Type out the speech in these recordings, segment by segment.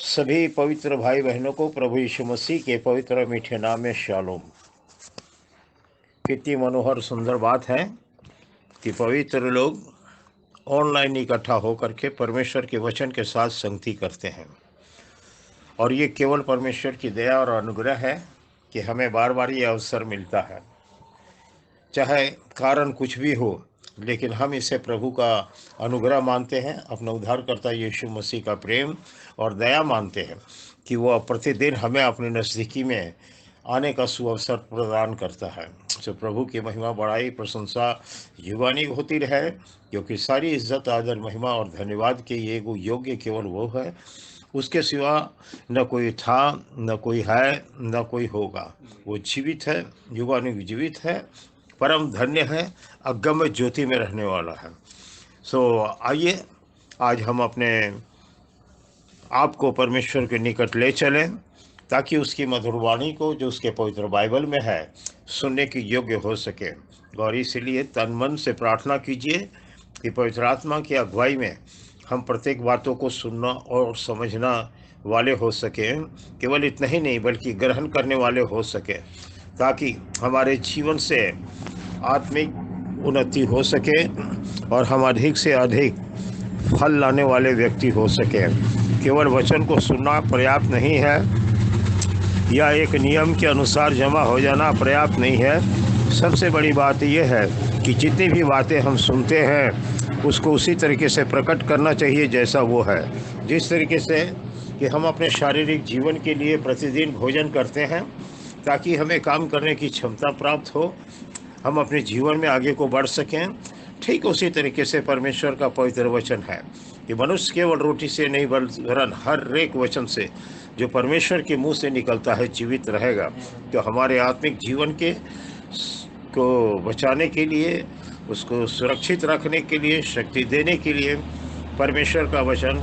सभी पवित्र भाई बहनों को प्रभु यीशु मसीह के पवित्र मीठे नाम में शालोम। कितनी मनोहर सुंदर बात है कि पवित्र लोग ऑनलाइन इकट्ठा होकर के परमेश्वर के वचन के साथ संगति करते हैं, और ये केवल परमेश्वर की दया और अनुग्रह है कि हमें बार बार ये अवसर मिलता है। चाहे कारण कुछ भी हो, लेकिन हम इसे प्रभु का अनुग्रह मानते हैं, अपना उद्धारकर्ता यीशु मसीह का प्रेम और दया मानते हैं कि वह प्रतिदिन हमें अपने नज़दीकी में आने का सुअवसर प्रदान करता है। तो प्रभु की महिमा, बड़ाई, प्रशंसा युवानी होती रहे, क्योंकि सारी इज्जत, आदर, महिमा और धन्यवाद के ये योग्य केवल वो है। उसके सिवा न कोई था, न कोई है, न कोई होगा। वो जीवित है, युगानुग जीवित है, परम धन्य है, अगम्य ज्योति में रहने वाला है। आइए आज हम अपने आप को परमेश्वर के निकट ले चलें, ताकि उसकी मधुर वाणी को, जो उसके पवित्र बाइबल में है, सुनने की योग्य हो सके। और इसलिए तन मन से प्रार्थना कीजिए कि पवित्र आत्मा की अगुवाई में हम प्रत्येक बातों को सुनना और समझना वाले हो सके। केवल इतना ही नहीं, बल्कि ग्रहण करने वाले हो सके, ताकि हमारे जीवन से आत्मिक उन्नति हो सके और हम अधिक से अधिक फल लाने वाले व्यक्ति हो सके। केवल वचन को सुनना पर्याप्त नहीं है, या एक नियम के अनुसार जमा हो जाना पर्याप्त नहीं है। सबसे बड़ी बात यह है कि जितनी भी बातें हम सुनते हैं, उसको उसी तरीके से प्रकट करना चाहिए जैसा वो है। जिस तरीके से कि हम अपने शारीरिक जीवन के लिए प्रतिदिन भोजन करते हैं, ताकि हमें काम करने की क्षमता प्राप्त हो, हम अपने जीवन में आगे को बढ़ सकें, ठीक उसी तरीके से परमेश्वर का पवित्र वचन है कि मनुष्य केवल रोटी से नहीं, वरन हर एक वचन से जो परमेश्वर के मुंह से निकलता है जीवित रहेगा। तो हमारे आत्मिक जीवन के को बचाने के लिए, उसको सुरक्षित रखने के लिए, शक्ति देने के लिए परमेश्वर का वचन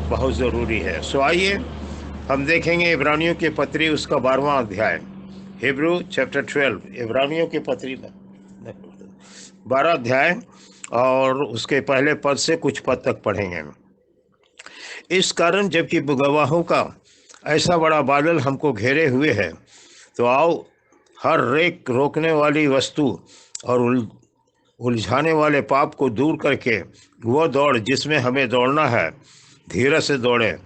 बहुत ज़रूरी है। आइए हम देखेंगे इब्रानियों के पत्री, उसका 12वां अध्याय, हिब्रू चैप्टर 12, इब्रानियों के पत्री 12 अध्याय और उसके पहले पद से कुछ पद तक पढ़ेंगे। इस कारण जबकि गवाहों का ऐसा बड़ा बादल हमको घेरे हुए है, तो आओ हर एक रोकने वाली वस्तु और उलझाने वाले पाप को दूर करके वह दौड़ जिसमें हमें दौड़ना है, धीरज से दौड़ें,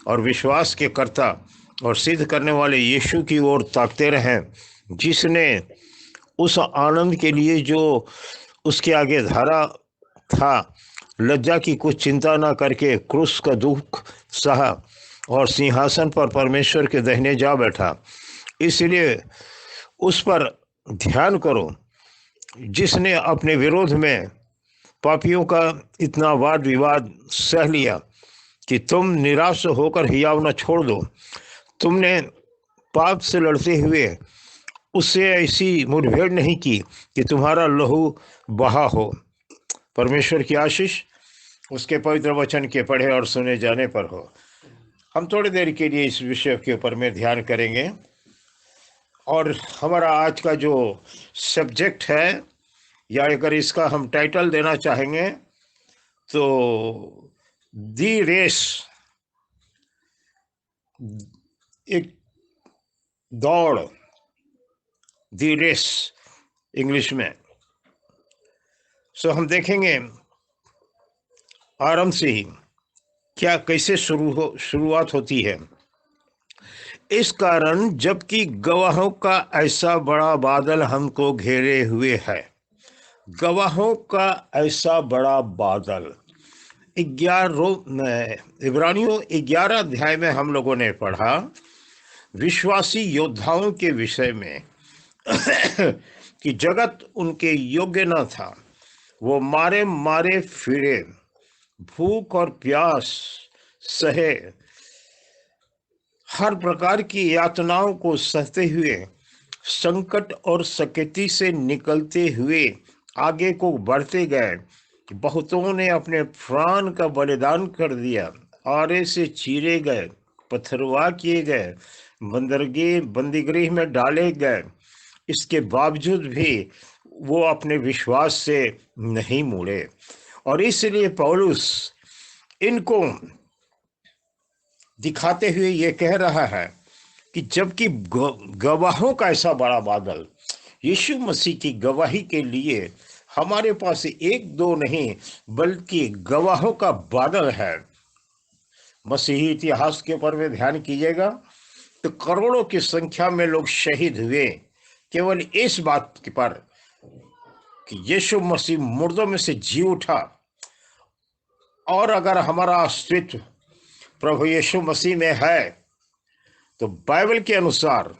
और विश्वास के कर्ता और सिद्ध करने वाले यीशु की ओर ताकते रहें, जिसने उस आनंद के लिए जो उसके आगे धरा था, लज्जा की कुछ चिंता ना करके क्रूस का दुख सहा और सिंहासन पर परमेश्वर के दाहिने जा बैठा। इसलिए उस पर ध्यान करो, जिसने अपने विरोध में पापियों का इतना वाद विवाद सह लिया कि तुम निराश होकर हियाव न छोड़ दो। तुमने पाप से लड़ते हुए उससे ऐसी मुठभेड़ नहीं की कि तुम्हारा लहू बहा हो। परमेश्वर की आशीष उसके पवित्र वचन के पढ़े और सुने जाने पर हो। हम थोड़ी देर के लिए इस विषय के ऊपर में ध्यान करेंगे, और हमारा आज का जो सब्जेक्ट है, या अगर इसका हम टाइटल देना चाहेंगे तो दी रेस, एक दौड़, दी रेस इंग्लिश में। हम देखेंगे आरंभ से ही क्या कैसे शुरुआत होती है। इस कारण जबकि गवाहों का ऐसा बड़ा बादल हमको घेरे हुए है, गवाहों का ऐसा बड़ा बादल। इब्रानियों 11 अध्याय में हम लोगों ने पढ़ा विश्वासी योद्धाओं के विषय में कि जगत उनके योग्य न था, वो मारे मारे फिरे, भूख और प्यास सहे, हर प्रकार की यातनाओं को सहते हुए, संकट और सकेती से निकलते हुए आगे को बढ़ते गए। बहुतों ने अपने प्राण का बलिदान कर दिया, आरे से चीरे गए, पथरवा किए गए, बंदीगृह में डाले गए। इसके बावजूद भी वो अपने विश्वास से नहीं मुड़े, और इसलिए पौलुस इनको दिखाते हुए ये कह रहा है कि जबकि गवाहों का ऐसा बड़ा बादल यीशु मसीह की गवाही के लिए हमारे पास एक दो नहीं बल्कि गवाहों का बादल है। मसीही इतिहास के ऊपर में ध्यान कीजिएगा तो करोड़ों की संख्या में लोग शहीद हुए केवल इस बात पर कि यीशु मसीह मुर्दों में से जी उठा। और अगर हमारा अस्तित्व प्रभु यीशु मसीह में है तो बाइबल के अनुसार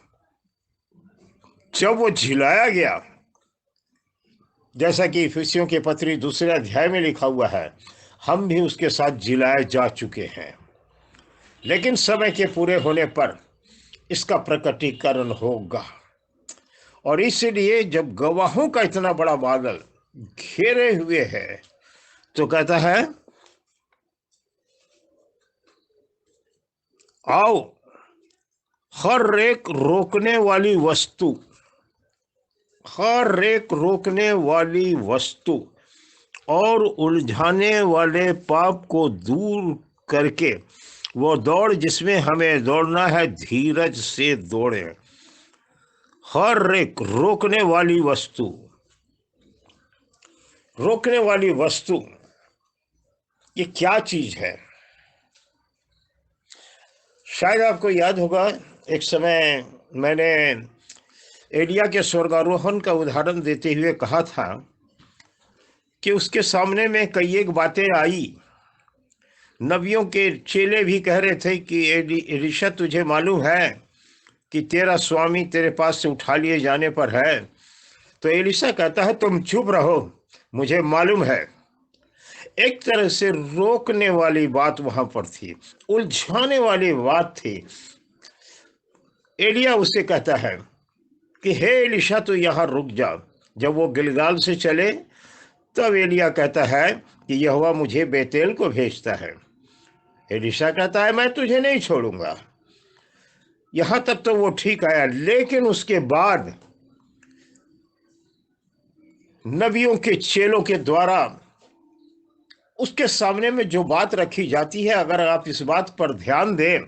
जब वो जिलाया गया, जैसा कि इफिसियों के पत्री 2 अध्याय में लिखा हुआ है, हम भी उसके साथ जिलाए जा चुके हैं। लेकिन समय के पूरे होने पर इसका प्रकटीकरण होगा। और इसलिए जब गवाहों का इतना बड़ा बादल घेरे हुए है तो कहता है आओ हर एक रोकने वाली वस्तु और उलझाने वाले पाप को दूर करके वो दौड़ जिसमें हमें दौड़ना है धीरज से दौड़े। हर एक रोकने वाली वस्तु ये क्या चीज है? शायद आपको याद होगा एक समय मैंने एलिया के स्वर्गारोहण का उदाहरण देते हुए कहा था कि उसके सामने में कई एक बातें आई। नबियों के चेले भी कह रहे थे कि एलीशा तुझे मालूम है कि तेरा स्वामी तेरे पास से उठा लिए जाने पर है। तो एलीशा कहता है तुम चुप रहो, मुझे मालूम है। एक तरह से रोकने वाली बात वहां पर थी, उलझाने वाली बात थी। एलिया उसे कहता है कि हे एलीशा तू यहाँ रुक जा। जब वो गिलगाल से चले तब एलिया कहता है कि यहोवा मुझे बेतेल को भेजता है। एलीशा कहता है मैं तुझे नहीं छोड़ूंगा। यहां तक तो वो ठीक आया, लेकिन उसके बाद नबियों के चेलों के द्वारा उसके सामने में जो बात रखी जाती है, अगर आप इस बात पर ध्यान दें,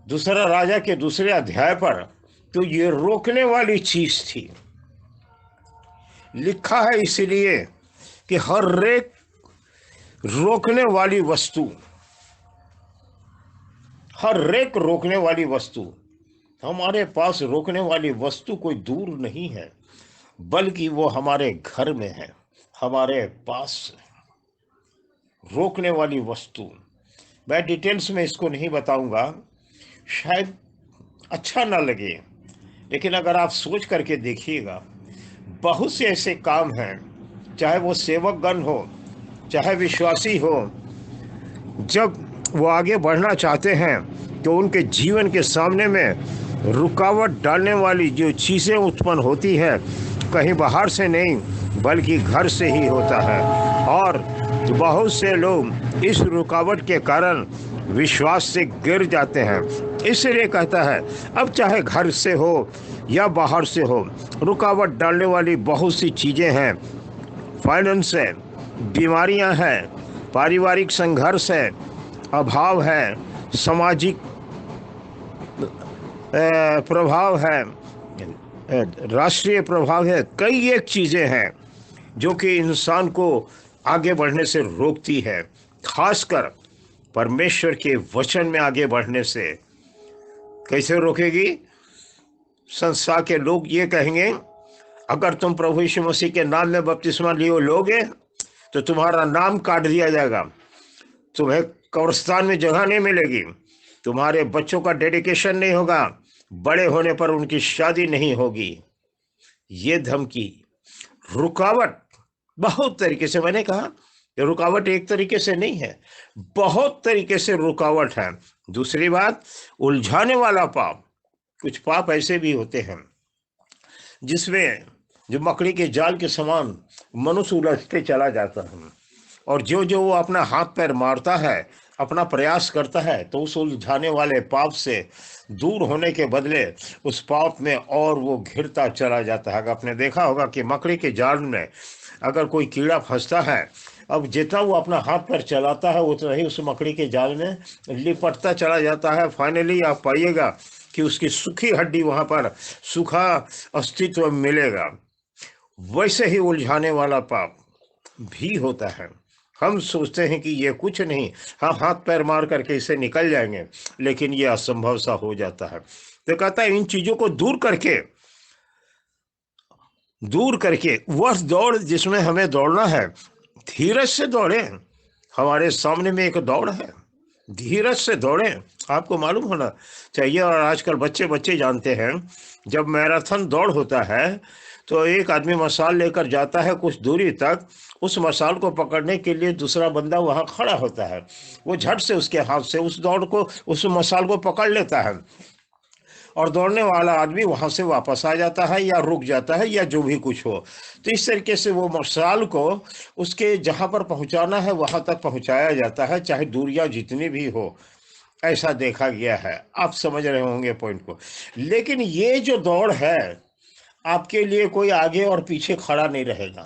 2 राजा के 2 अध्याय पर, तो ये रोकने वाली चीज थी। लिखा है इसलिए कि हर एक रोकने वाली वस्तु, हमारे पास रोकने वाली वस्तु कोई दूर नहीं है बल्कि वो हमारे घर में है, हमारे पास रोकने वाली वस्तु। मैं डिटेल्स में इसको नहीं बताऊंगा, शायद अच्छा ना लगे, लेकिन अगर आप सोच करके देखिएगा, बहुत से ऐसे काम हैं, चाहे वो सेवकगण हो, चाहे विश्वासी हो, जब वो आगे बढ़ना चाहते हैं तो उनके जीवन के सामने में रुकावट डालने वाली जो चीज़ें उत्पन्न होती हैं, कहीं बाहर से नहीं बल्कि घर से ही होता है। और बहुत से लोग इस रुकावट के कारण विश्वास से गिर जाते हैं। इसलिए कहता है अब चाहे घर से हो या बाहर से हो, रुकावट डालने वाली बहुत सी चीज़ें हैं। फाइनेंस है, बीमारियां हैं, पारिवारिक संघर्ष है, अभाव है, सामाजिक प्रभाव है, राष्ट्रीय प्रभाव है। कई एक चीज़ें हैं जो कि इंसान को आगे बढ़ने से रोकती है, खासकर परमेश्वर के वचन में आगे बढ़ने से। कैसे रोकेगी? संसार के लोग ये कहेंगे अगर तुम प्रभु यीशु मसीह के नाम में बपतिस्मा लोगे तो तुम्हारा नाम काट दिया जाएगा, तुम्हें कब्रिस्तान में जगह नहीं मिलेगी, तुम्हारे बच्चों का डेडिकेशन नहीं होगा, बड़े होने पर उनकी शादी नहीं होगी। ये धमकी, रुकावट बहुत तरीके से, मैंने कहा रुकावट एक तरीके से नहीं है, बहुत तरीके से रुकावट है। दूसरी बात, उलझाने वाला पाप। कुछ पाप ऐसे भी होते हैं जिसमें जो मकड़ी के जाल के समान मनुष्य उलझते चला जाता है, और जो जो वो अपना हाथ पैर मारता है, अपना प्रयास करता है, तो उस उलझाने वाले पाप से दूर होने के बदले उस पाप में और वो घिरता चला जाता है। आपने देखा होगा कि मकड़ी के जाल में अगर कोई कीड़ा फंसता है अब जितना वो अपना हाथ पैर चलाता है उतना ही उस मकड़ी के जाल में लिपटता चला जाता है। फाइनली आप पाइएगा कि उसकी सूखी हड्डी वहाँ पर सूखा अस्तित्व मिलेगा। वैसे ही उलझाने वाला पाप भी होता है। हम सोचते हैं कि ये कुछ नहीं, हम हाथ पैर मार करके इससे निकल जाएंगे, लेकिन ये असंभव सा हो जाता है। तो कहता है इन चीजों को दूर करके वह दौड़ जिसमें हमें दौड़ना है, धीरज से दौड़े। हमारे सामने में एक दौड़ है, धीरज से दौड़े। आपको मालूम होना चाहिए, और आजकल बच्चे जानते हैं, जब मैराथन दौड़ होता है तो एक आदमी मशाल लेकर जाता है कुछ दूरी तक, उस मशाल को पकड़ने के लिए दूसरा बंदा वहां खड़ा होता है। वो झट से उसके हाथ से उस दौड़ को, उस मशाल को पकड़ लेता है, और दौड़ने वाला आदमी वहां से वापस आ जाता है या रुक जाता है या जो भी कुछ हो। तो इस तरीके से वो मशाल को उसके जहां पर पहुंचाना है वहां तक पहुंचाया जाता है, चाहे दूरियां जितनी भी हो। ऐसा देखा गया है। आप समझ रहे होंगे पॉइंट को। लेकिन ये जो दौड़ है, आपके लिए कोई आगे और पीछे खड़ा नहीं रहेगा।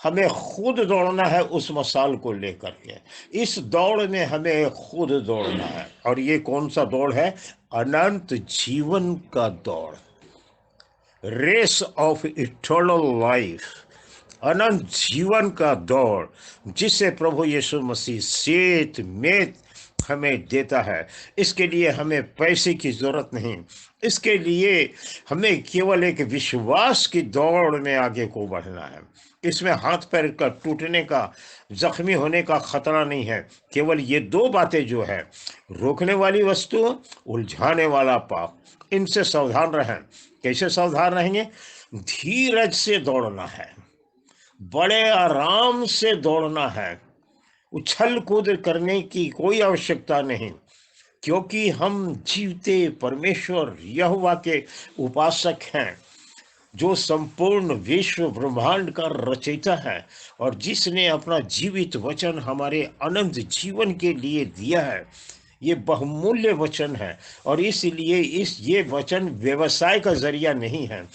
हमें खुद दौड़ना है उस मसाल को लेकर के। इस दौड़ में हमें खुद दौड़ना है। और ये कौन सा दौड़ है? अनंत जीवन का दौड़, रेस ऑफ इटर्नल लाइफ, अनंत जीवन का दौड़, जिसे प्रभु यीशु मसीह सेत में हमें देता है। इसके लिए हमें पैसे की जरूरत नहीं, इसके लिए हमें केवल एक विश्वास की दौड़ में आगे को बढ़ना है। इसमें हाथ पैर का टूटने का, जख्मी होने का खतरा नहीं है। केवल ये दो बातें जो है, रोकने वाली वस्तु, उलझाने वाला पाप, इनसे सावधान रहें। कैसे सावधान रहेंगे? धीरज से दौड़ना है, बड़े आराम से दौड़ना है, उछल कूद करने की कोई आवश्यकता नहीं, क्योंकि हम जीवते परमेश्वर यहोवा के उपासक हैं, जो संपूर्ण विश्व ब्रह्मांड का रचयिता है, और जिसने अपना जीवित वचन हमारे अनंत जीवन के लिए दिया है। ये बहुमूल्य वचन है, और इसलिए ये वचन व्यवसाय का जरिया नहीं है।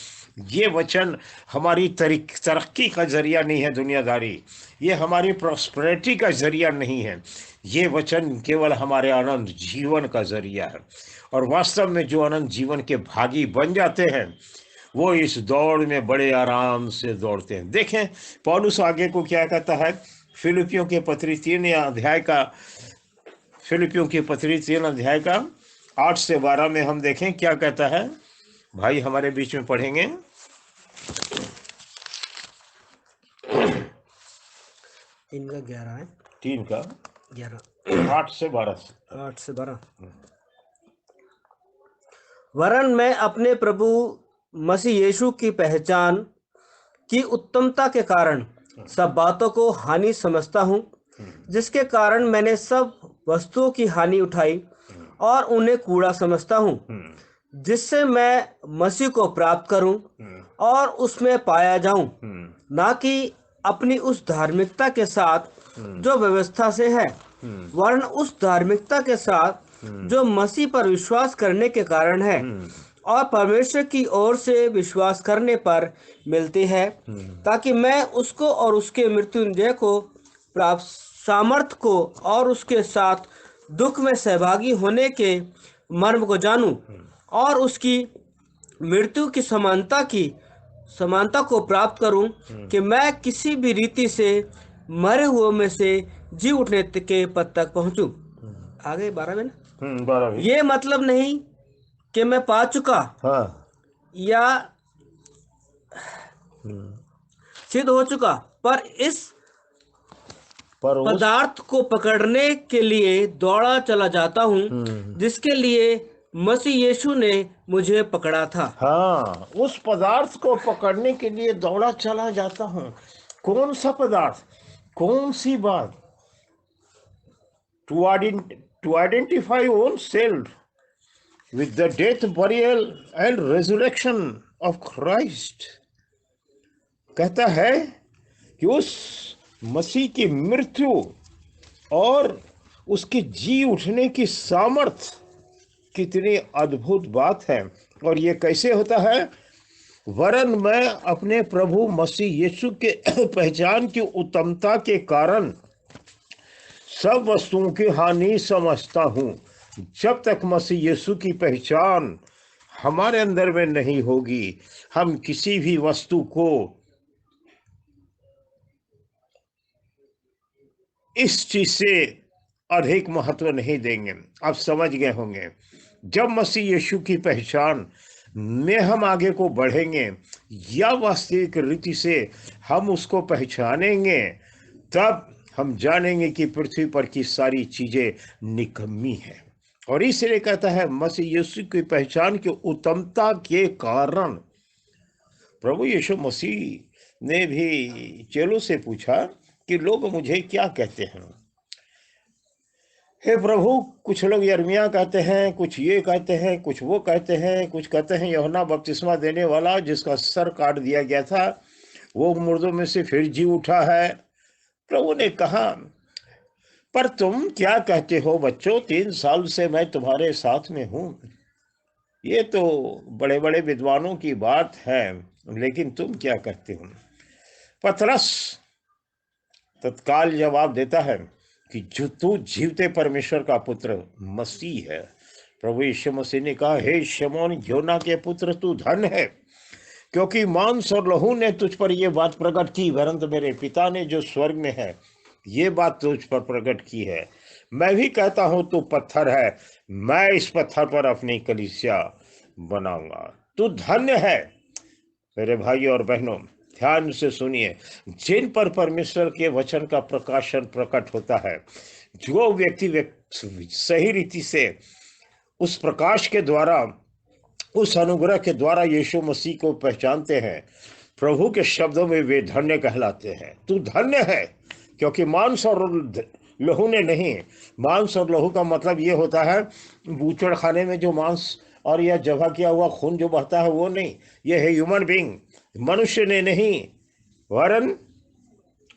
ये वचन हमारी तरक्की का जरिया नहीं है, दुनियादारी, ये हमारी प्रॉस्पेरिटी का जरिया नहीं है। ये वचन केवल हमारे अनंत जीवन का जरिया है। और वास्तव में जो अनंत जीवन के भागी बन जाते हैं, वो इस दौड़ में बड़े आराम से दौड़ते हैं। देखें पौलुस आगे को क्या कहता है। फिलिपियों के पत्री 3 अध्याय का 8 से 12 में हम देखें क्या कहता है। भाई हमारे बीच में पढ़ेंगे। 3 का 11 है। 3 का 11 8 से 12। वरन मैं अपने प्रभु मसीह यीशु की पहचान की उत्तमता के कारण सब बातों को हानि समझता हूँ, जिसके कारण मैंने सब वस्तुओं की हानि उठाई और उन्हें कूड़ा समझता हूँ, जिससे मैं मसीह को प्राप्त करूं और उसमें पाया जाऊं, ना कि अपनी उस धार्मिकता के साथ जो व्यवस्था से है, वरन उस धार्मिकता के साथ जो मसीह पर विश्वास करने के कारण है और परमेश्वर की ओर से विश्वास करने पर मिलती है, ताकि मैं उसको और उसके मृत्युंजय को प्राप्त सामर्थ को और उसके साथ दुख में सहभागी होने के मर्म को जानूं और उसकी मृत्यु की समानता को प्राप्त करूं, कि मैं किसी भी रीति से मरे हुए में से जी उठने के पद तक पहुंचूं। आगे 12 में ना 12 ये मतलब नहीं कि मैं पा चुका या सिद्ध हो चुका, पर इस पदार्थ को पकड़ने के लिए दौड़ा चला जाता हूँ, जिसके लिए मसीह यीशु ने मुझे पकड़ा था। हाँ, उस पदार्थ को पकड़ने के लिए दौड़ा चला जाता हूँ। कौन सा पदार्थ, कौन सी बात? To identify own self with the death, burial and resurrection of Christ। कहता है कि उस मसीह की मृत्यु और उसके जी उठने की सामर्थ कितनी अद्भुत बात है। और ये कैसे होता है? वरन मैं अपने प्रभु मसीह यीशु के पहचान की उत्तमता के कारण सब वस्तुओं की हानि समझता हूं। जब तक मसीह यीशु की पहचान हमारे अंदर में नहीं होगी, हम किसी भी वस्तु को इस चीज से अधिक महत्व नहीं देंगे। आप समझ गए होंगे, जब मसीह यीशु की पहचान में हम आगे को बढ़ेंगे या वास्तविक रीति से हम उसको पहचानेंगे, तब हम जानेंगे कि पृथ्वी पर की सारी चीजें निकम्मी है। और इसलिए कहता है मसीह यीशु की पहचान की उत्तमता के कारण। प्रभु यीशु मसीह ने भी चेलों से पूछा कि लोग मुझे क्या कहते हैं। हे प्रभु, कुछ लोग यिर्मयाह कहते हैं, कुछ ये कहते हैं, कुछ वो कहते हैं, कुछ कहते हैं यूहन्ना बपतिस्मा देने वाला जिसका सर काट दिया गया था वो मुर्दों में से फिर जी उठा है। प्रभु ने कहा, पर तुम क्या कहते हो बच्चों? 3 साल से मैं तुम्हारे साथ में हूं। ये तो बड़े बड़े विद्वानों की बात है, लेकिन तुम क्या कहते हो? पतरस तत्काल जवाब देता है कि जो तू जीवते परमेश्वर का पुत्र मसीह है। प्रभु यीशु मसीह ने कहा, हे शमौन योना के पुत्र, तू धन्य है, क्योंकि मांस और लहू ने तुझ पर यह बात प्रकट की, वरन मेरे पिता ने जो स्वर्ग में है ये बात तुझ पर प्रकट की है। मैं भी कहता हूं तू पत्थर है, मैं इस पत्थर पर अपनी कलीसिया बनाऊंगा। तू धन्य है। मेरे भाई और बहनों, ध्यान से सुनिए, जिन पर परमेश्वर के वचन का प्रकाशन प्रकट होता है, जो व्यक्ति सही रीति से उस प्रकाश के द्वारा, उस अनुग्रह के द्वारा यीशु मसीह को पहचानते हैं, प्रभु के शब्दों में वे धन्य कहलाते हैं। तू धन्य है, क्योंकि मांस और लहू ने नहीं। मांस और लहू का मतलब ये होता है बूचड़ खाने में जो मांस और यह जमा किया हुआ खून जो बहता है वो नहीं। यह है ह्यूमन बीइंग, मनुष्य ने नहीं, वरन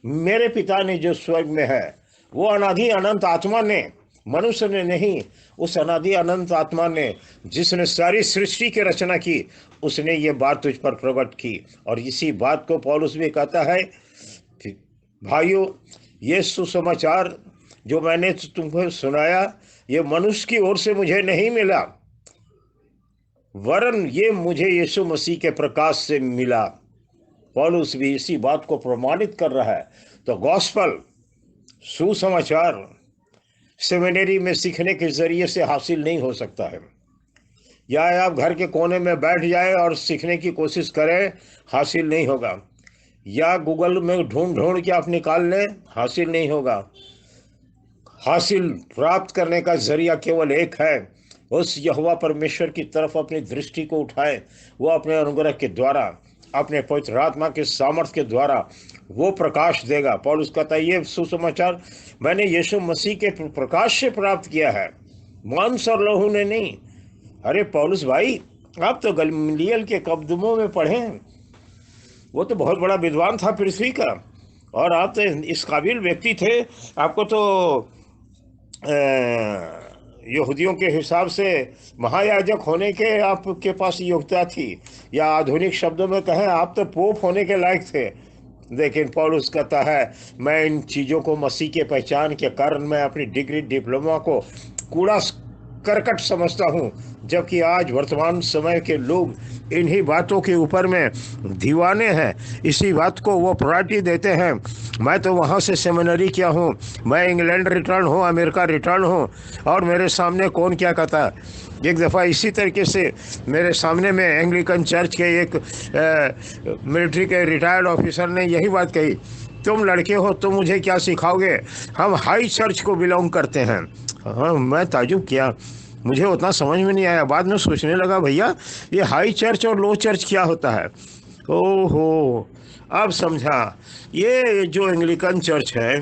मेरे पिता ने जो स्वर्ग में है। वो अनादि अनंत आत्मा ने, मनुष्य ने नहीं, उस अनादि अनंत आत्मा ने जिसने सारी सृष्टि की रचना की, उसने ये बात तुझ पर प्रकट की। और इसी बात को पौलुस भी कहता है कि भाइयों, ये सुसमाचार जो मैंने तुमको सुनाया, ये मनुष्य की ओर से मुझे नहीं मिला, वरन ये मुझे यीशु मसीह के प्रकाश से मिला। पौलुस भी इसी बात को प्रमाणित कर रहा है। तो गॉस्पल, सुसमाचार, सेमिनरी में सीखने के जरिए से हासिल नहीं हो सकता है, या आप घर के कोने में बैठ जाए और सीखने की कोशिश करें, हासिल नहीं होगा। या गूगल में ढूंढ के आप निकाल लें, हासिल नहीं होगा। हासिल प्राप्त करने का जरिया केवल एक है, उस यहोवा परमेश्वर की तरफ अपनी दृष्टि को उठाएं। वो अपने अनुग्रह के द्वारा, अपने पवित्र आत्मा के सामर्थ्य के द्वारा वो प्रकाश देगा। पौलुस कहता है, ये सुसमाचार मैंने यीशु मसीह के प्रकाश से प्राप्त किया है, मांस और लहू ने नहीं। अरे पौलुस भाई, आप तो गमलीएल के कदमों में पढ़े हैं, वो तो बहुत बड़ा विद्वान था पृथ्वी का, और आप तो इस काबिल व्यक्ति थे। आपको तो यहूदियों के हिसाब से महायाजक होने के आपके पास योग्यता थी, या आधुनिक शब्दों में कहें आप तो पोप होने के लायक थे। लेकिन पौलुस कहता है, मैं इन चीज़ों को मसीह के पहचान के कारण मैं अपनी डिग्री डिप्लोमा को कूड़ा करकट समझता हूँ, जबकि आज वर्तमान समय के लोग इन्हीं बातों के ऊपर में दीवाने हैं। इसी बात को वो प्रायोरिटी देते हैं। मैं तो वहाँ से सेमिनरी किया हूँ, मैं इंग्लैंड रिटर्न हूँ, अमेरिका रिटर्न हूँ, और मेरे सामने कौन क्या कहता है। एक दफ़ा इसी तरीके से मेरे सामने में एंग्लिकन चर्च के एक मिलिट्री के रिटायर्ड ऑफिसर ने यही बात कही, तुम लड़के हो, तुम मुझे क्या सिखाओगे, हम हाई चर्च को बिलोंग करते हैं। हाँ, मैं ताजुब किया, मुझे उतना समझ में नहीं आया। बाद में सोचने लगा, भैया ये हाई चर्च और लो चर्च क्या होता है। ओहो, अब समझा, ये जो एंग्लिकन चर्च है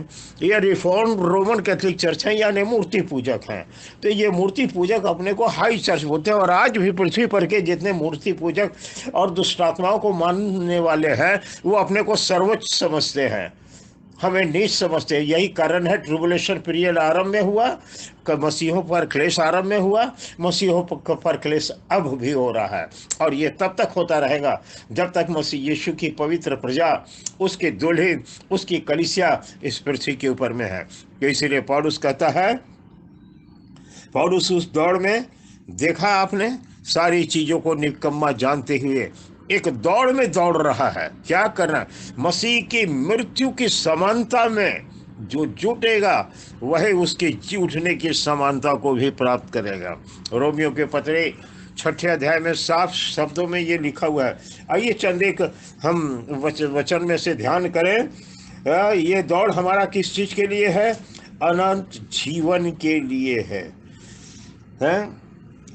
ये रिफॉर्म रोमन कैथोलिक चर्च है, यानी मूर्ति पूजक हैं। तो ये मूर्ति पूजक अपने को हाई चर्च बोलते हैं, और आज भी पृथ्वी पर के जितने मूर्ति पूजक और दुष्टात्माओं को मानने वाले हैं वो अपने को सर्वोच्च समझते हैं। हमें नीच समझते हैं। यही कारण है ट्रिबुलेशन पीरियड आरंभ में हुआ, मसीहों पर क्लेश आरंभ में हुआ, मसीहों पर क्लेश अब भी हो रहा है, और ये तब तक होता रहेगा जब तक मसीह यीशु की पवित्र प्रजा, उसके दूल्हे, उसकी कलीसिया इस पृथ्वी के ऊपर में है। तो इसीलिए पौलुस कहता है, पौलुस उस दौड़ में देखा आपने, सारी चीजों को निकम्मा जानते हुए एक दौड़ में दौड़ रहा है। क्या करना? मसीह की मृत्यु की समानता में जो जुटेगा वही उसके जी उठने की समानता को भी प्राप्त करेगा। रोमियो के पत्र 6 अध्याय में साफ शब्दों में ये लिखा हुआ है। आइए चंद एक हम वचन में से ध्यान करें। ये दौड़ हमारा किस चीज के लिए है? अनंत जीवन के लिए है।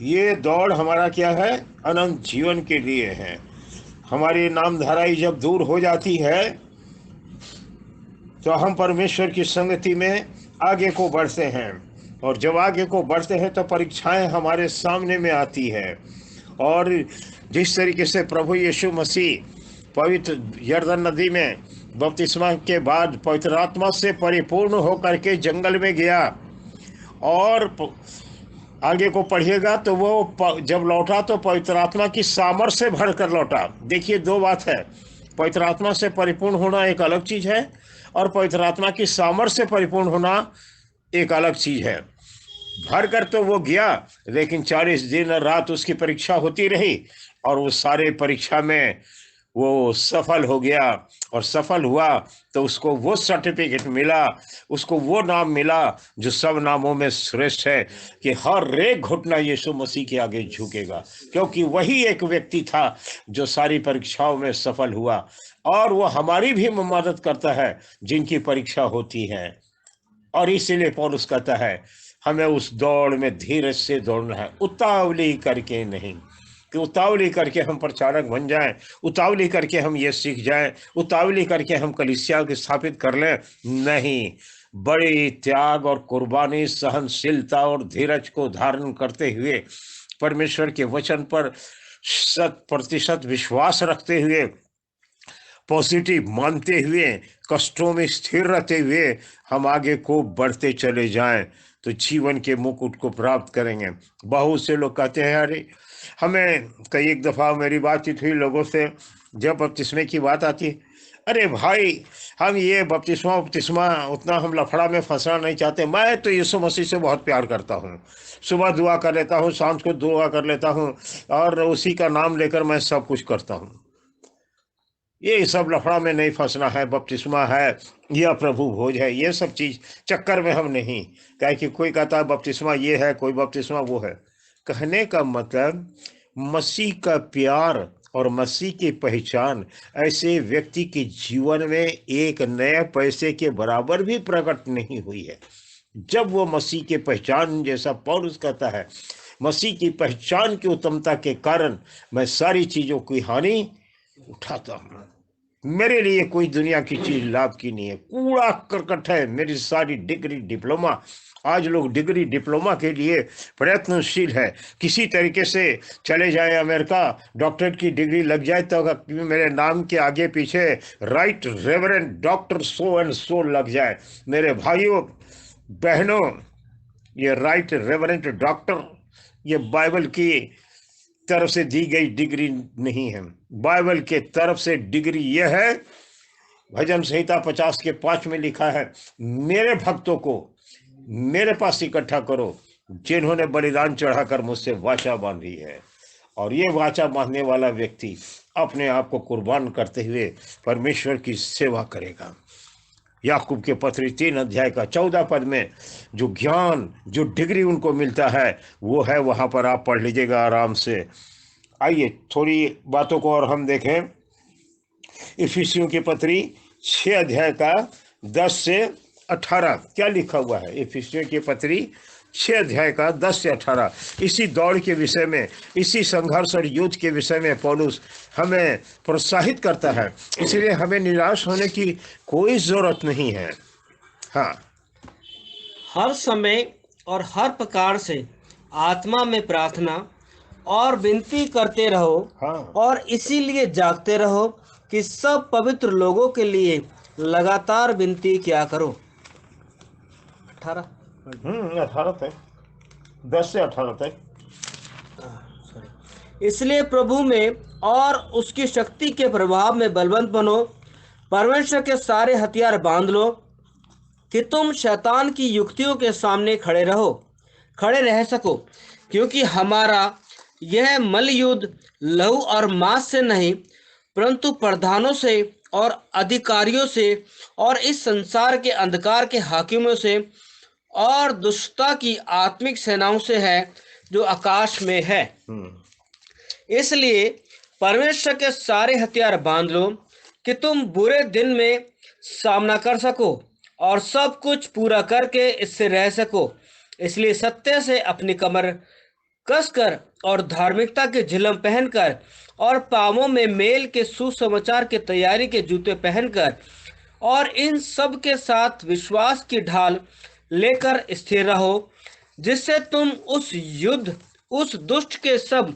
ये दौड़ हमारा क्या है? अनंत जीवन के लिए है। हमारी नामधराई जब दूर हो जाती है तो हम परमेश्वर की संगति में आगे को बढ़ते हैं, और जब आगे को बढ़ते हैं तो परीक्षाएं हमारे सामने में आती है। और जिस तरीके से प्रभु यीशु मसीह पवित्र यरदन नदी में बपतिस्मा के बाद पवित्र आत्मा से परिपूर्ण होकर के जंगल में गया, और आगे को पढ़िएगा तो वो जब लौटा तो पवित्र आत्मा की सामर्थ से भर कर लौटा। देखिए, दो बात है, पवित्र आत्मा से परिपूर्ण होना एक अलग चीज है, और पवित्र आत्मा की सामर्थ से परिपूर्ण होना एक अलग चीज है। भर कर तो वो गया, लेकिन 40 दिन रात उसकी परीक्षा होती रही, और वो सारे परीक्षा में वो सफल हो गया, और सफल हुआ तो उसको वो सर्टिफिकेट मिला, उसको वो नाम मिला जो सब नामों में श्रेष्ठ है, कि हर एक घुटना यीशु मसीह के आगे झुकेगा, क्योंकि वही एक व्यक्ति था जो सारी परीक्षाओं में सफल हुआ। और वो हमारी भी मदद करता है जिनकी परीक्षा होती है। और इसीलिए पौलुस कहता है हमें उस दौड़ में धीरज से दौड़ना है, उतावली करके नहीं, कि उतावली करके हम प्रचारक बन जाएं, उतावली करके हम ये सीख जाएं, उतावली करके हम कलीसिया को स्थापित कर लें। नहीं, बड़ी त्याग और कुर्बानी, सहनशीलता और धीरज को धारण करते हुए, परमेश्वर के वचन पर 100% विश्वास रखते हुए, पॉजिटिव मानते हुए, कष्टों में स्थिर रहते हुए हम आगे को बढ़ते चले जाएं तो जीवन के मुकुट को प्राप्त करेंगे। बहुत से लोग कहते हैं, अरे हमें कई एक दफ़ा मेरी बातचीत हुई लोगों से, जब बपतिस्मे की बात आती है, अरे भाई हम ये बपतिस्मा उतना हम लफड़ा में फंसना नहीं चाहते। मैं तो यीशु मसीह से बहुत प्यार करता हूँ, सुबह दुआ कर लेता हूँ, शाम को दुआ कर लेता हूँ, और उसी का नाम लेकर मैं सब कुछ करता हूँ। ये सब लफड़ा में नहीं फंसना है। बपतिस्मा है या प्रभु भोज है, ये सब चीज चक्कर में हम नहीं। क्या कि कोई कहता है बपतिस्मा ये है, कोई बपतिस्मा वो है। कहने का मतलब मसीह का प्यार और मसीह की पहचान ऐसे व्यक्ति के जीवन में एक नए पैसे के बराबर भी प्रकट नहीं हुई है। जब वो मसीह की पहचान, जैसा पौलुस कहता है, मसीह की पहचान की उत्तमता के कारण मैं सारी चीजों की हानि उठाता हूँ। मेरे लिए कोई दुनिया की चीज लाभ की नहीं है, कूड़ा करकट है मेरी सारी डिग्री डिप्लोमा। आज लोग डिग्री डिप्लोमा के लिए प्रयत्नशील है, किसी तरीके से चले जाए अमेरिका, डॉक्टरेट की डिग्री लग जाए तो मेरे नाम के आगे पीछे right reverend doctor so and so लग जाए। मेरे भाइयों बहनों, ये राइट रेवरेंड डॉक्टर ये बाइबल की तरफ से दी गई डिग्री नहीं है। बाइबल के तरफ से डिग्री यह है, भजन संहिता 50 के 5 में लिखा है, मेरे भक्तों को मेरे पास इकट्ठा करो जिन्होंने बलिदान चढ़ाकर मुझसे वाचा बांधी है। और ये वाचा बांधने वाला व्यक्ति अपने आप को कुर्बान करते हुए परमेश्वर की सेवा करेगा। याकूब के पत्र 3 अध्याय का 14 पद में जो ज्ञान, जो डिग्री उनको मिलता है वो है, वहां पर आप पढ़ लीजिएगा आराम से। आइए थोड़ी बातों को और हम देखें। इफिसियों की पत्री 6 अध्याय का 10 से 18 क्या लिखा हुआ है? इफिसियों की पत्री 6 अध्याय का 10 से 18 इसी दौड़ के विषय में, इसी संघर्ष और युद्ध के विषय में पौलुस हमें प्रोत्साहित करता है। इसलिए हमें निराश होने की कोई जरूरत नहीं है। हाँ, हर समय और हर प्रकार से आत्मा में प्रार्थना और विनती करते रहो, हाँ, और इसीलिए जागते रहो कि सब पवित्र लोगों के लिए लगातार विनती किया करो। 18 18 तक, 10 से 18 तक। सॉरी। इसलिए प्रभु में और उसकी शक्ति के प्रभाव में बलवंत बनो, परमेश्वर के सारे हथियार बांध लो कि तुम शैतान की युक्तियों के सामने खड़े रह सको, क्योंकि हमारा यह मल्लयुद्ध लहू और मांस से नहीं, परंतु प्रधानों से और अधिकारियों से और इस संसार के अंधकार के हाकिमों से और दुष्टता की आत्मिक सेनाओं से है जो आकाश में है। इसलिए परमेश्वर के सारे हथियार बांध लो कि तुम बुरे दिन में सामना कर सको और सब कुछ पूरा करके इससे रह सको। इसलिए सत्य से अपनी कमर कसकर और धार्मिकता के झिलम पहनकर और पांवों में मेल के सुसमाचार की तैयारी के जूते पहनकर और इन सब के साथ विश्वास की ढाल लेकर स्थिर रहो, जिससे तुम उस दुष्ट के सब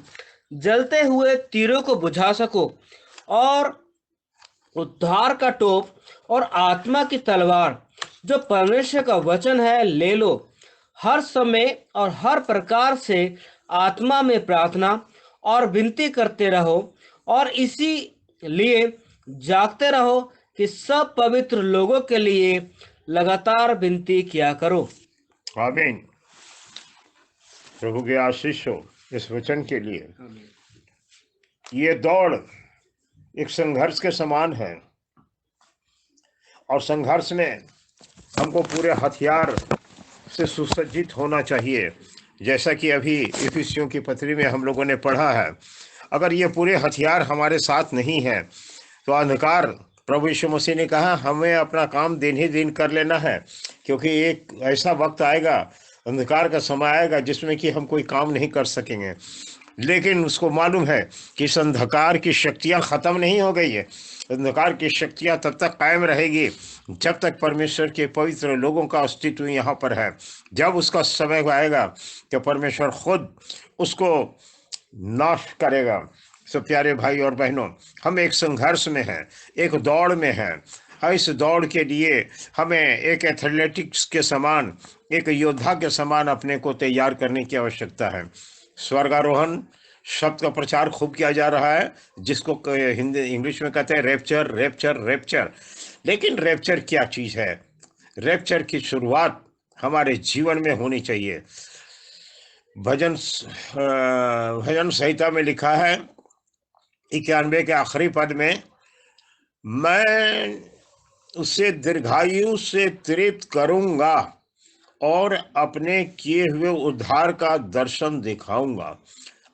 जलते हुए तीरों को बुझा सको, और उद्धार का टोप और आत्मा की तलवार जो परमेश्वर का वचन है ले लो। हर समय और हर प्रकार से आत्मा में प्रार्थना और विनती करते रहो, और इसी लिए जागते रहो कि सब पवित्र लोगों के लिए लगातार विनती किया करो। आमीन। प्रभु के आशीष हो इस वचन के लिए। ये दौड़ एक संघर्ष के समान है, और संघर्ष में हमको पूरे हथियार से सुसज्जित होना चाहिए, जैसा कि अभी इफिसियों की पत्री में हम लोगों ने पढ़ा है। अगर ये पूरे हथियार हमारे साथ नहीं है तो अंधकार, प्रभु यीशु मसीह ने कहा हमें अपना काम दिन ही दिन कर लेना है, क्योंकि एक ऐसा वक्त आएगा, अंधकार का समय आएगा जिसमें कि हम कोई काम नहीं कर सकेंगे। लेकिन उसको मालूम है कि इस अंधकार की शक्तियाँ ख़त्म नहीं हो गई है। अंधकार की शक्तियाँ तब तक कायम रहेगी जब तक परमेश्वर के पवित्र लोगों का अस्तित्व यहाँ पर है। जब उसका समय आएगा तो परमेश्वर खुद उसको नाश करेगा। सो प्यारे भाई और बहनों, हम एक संघर्ष में हैं, एक दौड़ में हैं। इस दौड़ के लिए हमें एक एथलेटिक्स के समान, एक योद्धा के समान अपने को तैयार करने की आवश्यकता है। स्वर्गारोहण शब्द का प्रचार खूब किया जा रहा है, जिसको हिंदी इंग्लिश में कहते हैं रैप्चर रैप्चर रैप्चर। लेकिन रैप्चर क्या चीज़ है? रैप्चर की शुरुआत हमारे जीवन में होनी चाहिए। भजन संहिता में लिखा है 91 के आखिरी पद में, मैं उसे दीर्घायु से तृप्त करूंगा और अपने किए हुए उद्धार का दर्शन दिखाऊंगा।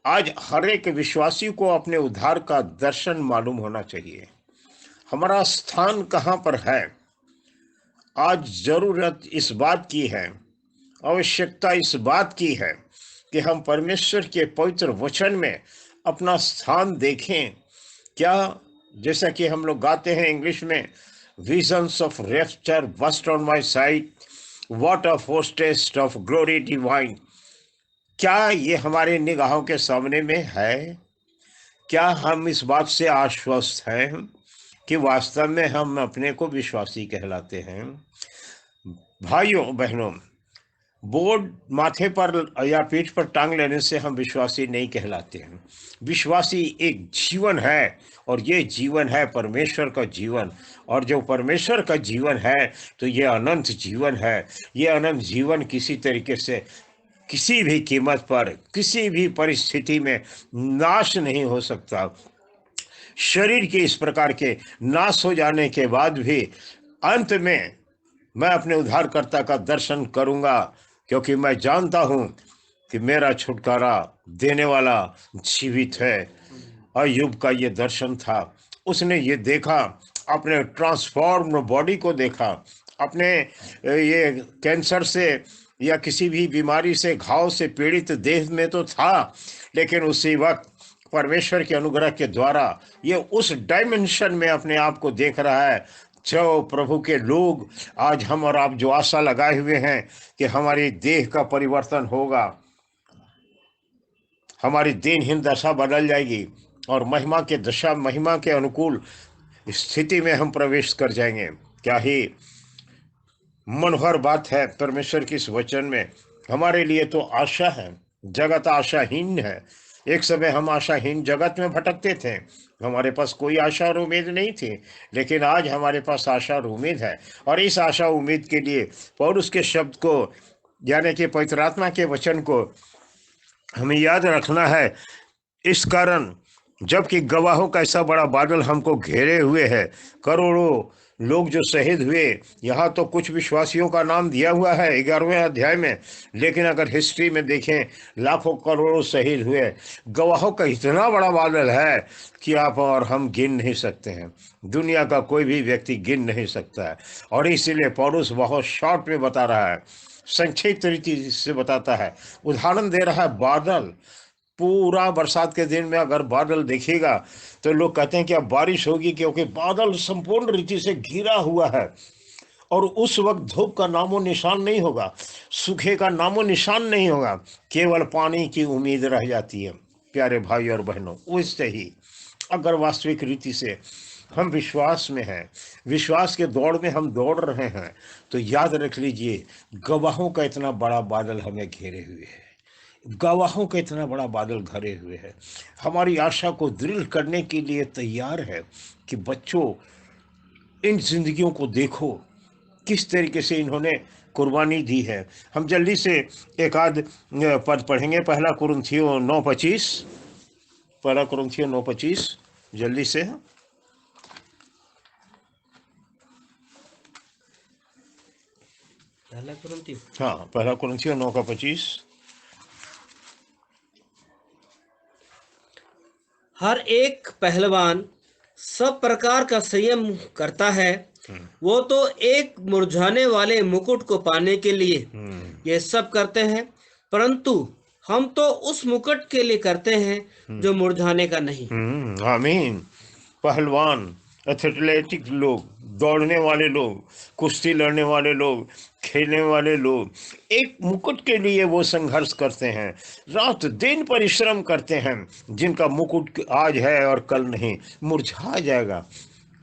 आज हर एक विश्वासी को अपने उद्धार का दर्शन मालूम होना चाहिए। हमारा स्थान कहाँ पर है? आज जरूरत इस बात की है, आवश्यकता इस बात की है कि हम परमेश्वर के पवित्र वचन में अपना स्थान देखें। क्या, जैसा कि हम लोग गाते हैं इंग्लिश में, visions of rapture burst on my sight, what a foretaste of glory divine. क्या ये हमारे निगाहों के सामने में है? क्या हम इस बात से आश्वस्त हैं कि वास्तव में हम अपने को विश्वासी कहलाते हैं? भाइयों बहनों, बोर्ड माथे पर या पीठ पर टांग लेने से हम विश्वासी नहीं कहलाते हैं। विश्वासी एक जीवन है, और ये जीवन है परमेश्वर का जीवन। और जो परमेश्वर का जीवन है तो ये अनंत जीवन है। ये अनंत जीवन किसी तरीके से, किसी भी कीमत पर, किसी भी परिस्थिति में नाश नहीं हो सकता। शरीर के इस प्रकार के नाश हो जाने के बाद भी अंत में मैं अपने उद्धारकर्ता का दर्शन करूंगा, क्योंकि मैं जानता हूं कि मेरा छुटकारा देने वाला जीवित है। अय्यूब का ये दर्शन था, उसने ये देखा, अपने ट्रांसफॉर्म्ड बॉडी को देखा, अपने ये कैंसर से या किसी भी बीमारी से, घाव से पीड़ित देह में तो था, लेकिन उसी वक्त परमेश्वर के अनुग्रह के द्वारा ये उस डायमेंशन में अपने आप को देख रहा है। जो प्रभु के लोग, आज हम और आप जो आशा लगाए हुए हैं कि हमारी देह का परिवर्तन होगा, हमारी दिनहीन दशा बदल जाएगी और महिमा के अनुकूल स्थिति में हम प्रवेश कर जाएंगे। क्या ही मनोहर बात है परमेश्वर के इस वचन में। हमारे लिए तो आशा है, जगत आशाहीन है। एक समय हम आशाहीन जगत में भटकते थे, हमारे पास कोई आशा और उम्मीद नहीं थी, लेकिन आज हमारे पास आशा और उम्मीद है। और इस आशा उम्मीद के लिए पौलुस के शब्द को, यानी कि पवित्र आत्मा के वचन को हमें याद रखना है। इस कारण जबकि गवाहों का ऐसा बड़ा बादल हमको घेरे हुए है, करोड़ों लोग जो शहीद हुए, यहाँ तो कुछ विश्वासियों का नाम दिया हुआ है 11वें अध्याय में, लेकिन अगर हिस्ट्री में देखें लाखों करोड़ों शहीद हुए। गवाहों का इतना बड़ा बादल है कि आप और हम गिन नहीं सकते हैं, दुनिया का कोई भी व्यक्ति गिन नहीं सकता है। और इसीलिए पौलुस बहुत शॉर्ट में बता रहा है, संक्षिप्त रीति से बताता है, उदाहरण दे रहा है बादल। पूरा बरसात के दिन में अगर बादल देखिएगा तो लोग कहते हैं कि अब बारिश होगी, क्योंकि बादल संपूर्ण रीति से घिरा हुआ है। और उस वक्त धूप का नामो निशान नहीं होगा, सूखे का नामो निशान नहीं होगा, केवल पानी की उम्मीद रह जाती है। प्यारे भाई और बहनों, वैसे ही अगर वास्तविक रीति से हम विश्वास में हैं, विश्वास के दौड़ में हम दौड़ रहे हैं, तो याद रख लीजिए गवाहों का इतना बड़ा बादल हमें घेरे हुए है, गवाहों का इतना बड़ा बादल घरे हुए है। हमारी आशा को दृढ़ करने के लिए तैयार है कि बच्चों, इन जिंदगियों को देखो किस तरीके से इन्होंने कुर्बानी दी है। हम जल्दी से एक आध पद पढ़ेंगे, पहला कुरिन्थियों 9:25, पहला कुरिन्थियों 9:25 जल्दी से। हाँ, पहला कुरिन्थियों 9:25। हर एक पहलवान सब प्रकार का संयम करता है, वो तो एक मुरझाने वाले मुकुट को पाने के लिए ये सब करते हैं, परंतु हम तो उस मुकुट के लिए करते हैं जो मुरझाने का नहीं। आमीन। पहलवान, एथलेटिक लोग, दौड़ने वाले लोग, कुश्ती लड़ने वाले लोग, खेलने वाले लोग एक मुकुट के लिए वो संघर्ष करते हैं, रात दिन परिश्रम करते हैं, जिनका मुकुट आज है और कल नहीं, मुरझा जाएगा,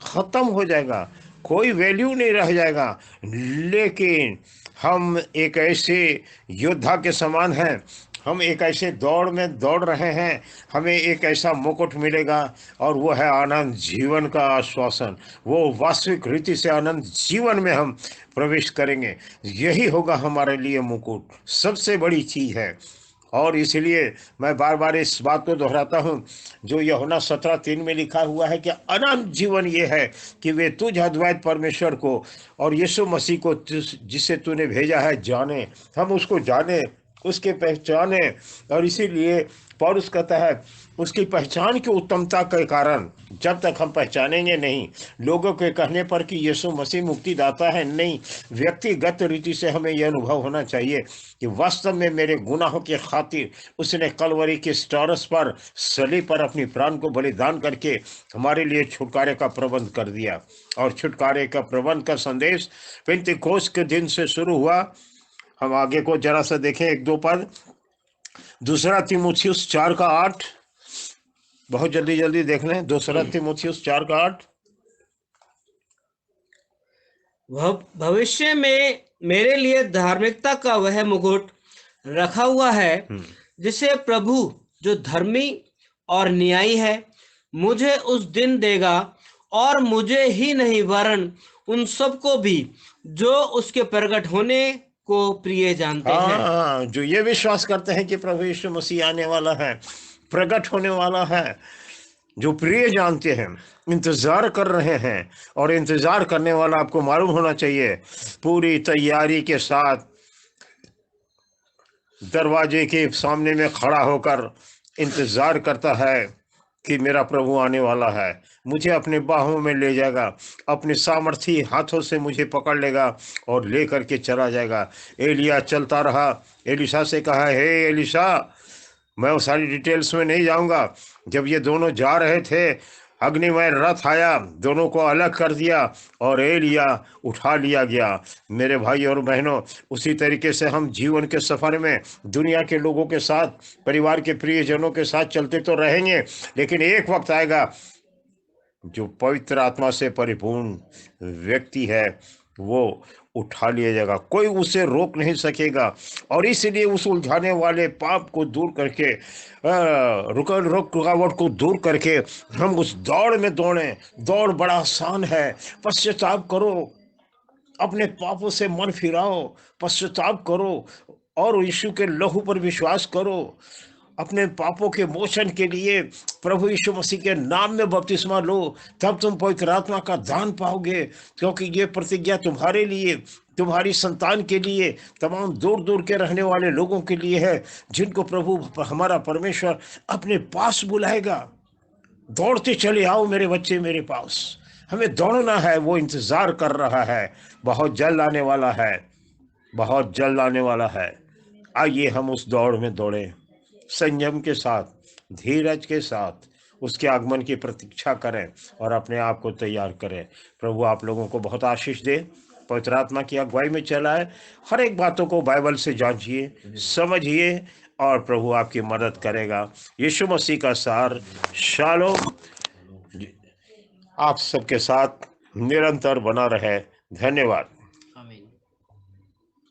खत्म हो जाएगा, कोई वैल्यू नहीं रह जाएगा। लेकिन हम एक ऐसे योद्धा के समान हैं, हम एक ऐसे दौड़ में दौड़ रहे हैं, हमें एक ऐसा मुकुट मिलेगा, और वो है आनंद जीवन का आश्वासन। वो वास्तविक रीति से आनंद जीवन में हम प्रवेश करेंगे। यही होगा हमारे लिए मुकुट, सबसे बड़ी चीज है। और इसलिए मैं बार बार इस बात को दोहराता हूँ जो यूहन्ना 17:3 में लिखा हुआ है कि अनंत जीवन ये है कि वे तुझ अद्वैत परमेश्वर को और यीशु मसीह को जिसे तूने भेजा है जाने, हम उसको जाने, उसके पहचाने। और इसीलिए पौलुस कहता है उसकी पहचान की उत्तमता के कारण, जब तक हम पहचानेंगे नहीं लोगों के कहने पर कि यीशु मसीह मुक्तिदाता है, नहीं, व्यक्तिगत रीति से हमें यह अनुभव होना चाहिए कि वास्तव में मेरे गुनाहों की खातिर उसने कलवरी के स्टारस पर, सलीब पर अपनी प्राण को बलिदान करके हमारे लिए छुटकारे का प्रबंध कर दिया। और छुटकारे का प्रबंध का संदेश पेंतीकोस्त के दिन से शुरू हुआ। हम आगे को जरा सा देखें, एक दो पद, दूसरा तीमुथियुस 4:8, बहुत जल्दी जल्दी देख लें। दूसरा तीमुथियुस 4:8। भविष्य में मेरे लिए धार्मिकता का वह मुकुट रखा हुआ है, जिसे प्रभु जो धर्मी और न्यायी है मुझे उस दिन देगा, और मुझे ही नहीं वरन उन सबको भी जो उसके प्रकट होने को प्रिय जानते हैं। जो ये विश्वास करते हैं कि प्रभु यीशु मसीह आने वाला है, प्रकट होने वाला है, जो प्रिय जानते हैं, इंतजार कर रहे हैं। और इंतजार करने वाला आपको मालूम होना चाहिए पूरी तैयारी के साथ दरवाजे के सामने में खड़ा होकर इंतजार करता है कि मेरा प्रभु आने वाला है, मुझे अपने बाहों में ले जाएगा, अपने सामर्थी हाथों से मुझे पकड़ लेगा और ले करके चला जाएगा। एलिया चलता रहा, एलिशा से कहा, हे एलिशा, मैं वो सारी डिटेल्स में नहीं जाऊंगा। जब ये दोनों जा रहे थे, अग्निमय रथ आया, दोनों को अलग कर दिया और एलिया उठा लिया गया। मेरे भाई और बहनों, उसी तरीके से हम जीवन के सफर में दुनिया के लोगों के साथ, परिवार के प्रियजनों के साथ चलते तो रहेंगे, लेकिन एक वक्त आएगा जो पवित्र आत्मा से परिपूर्ण व्यक्ति है वो उठा लिया जाएगा, कोई उसे रोक नहीं सकेगा। और इसलिए उस उलझाने वाले पाप को दूर करके, रुकावट को दूर करके हम उस दौड़ में दौड़ें। दौड़ बड़ा आसान है। पश्चाताप करो, अपने पापों से मन फिराओ, पश्चाताप करो और यीशु के लहू पर विश्वास करो। अपने पापों के मोचन के लिए प्रभु यीशु मसीह के नाम में बपतिस्मा लो, तब तुम पवित्र आत्मा का दान पाओगे। क्योंकि ये प्रतिज्ञा तुम्हारे लिए, तुम्हारी संतान के लिए, तमाम दूर दूर के रहने वाले लोगों के लिए है, जिनको प्रभु हमारा परमेश्वर अपने पास बुलाएगा। दौड़ते चले आओ मेरे बच्चे मेरे पास। हमें दौड़ना है, वो इंतजार कर रहा है। बहुत जल्द आने वाला है, बहुत जल्द आने वाला है। आइए हम उस दौड़ में दौड़ें, संयम के साथ, धीरज के साथ उसके आगमन की प्रतीक्षा करें और अपने आप को तैयार करें। प्रभु आप लोगों को बहुत आशीष दे, पवित्र आत्मा की अगुवाई में चलाए। हर एक बातों को बाइबल से जांचिए, समझिए और प्रभु आपकी मदद करेगा। यीशु मसीह का सार शालोम आप सबके साथ निरंतर बना रहे। धन्यवाद।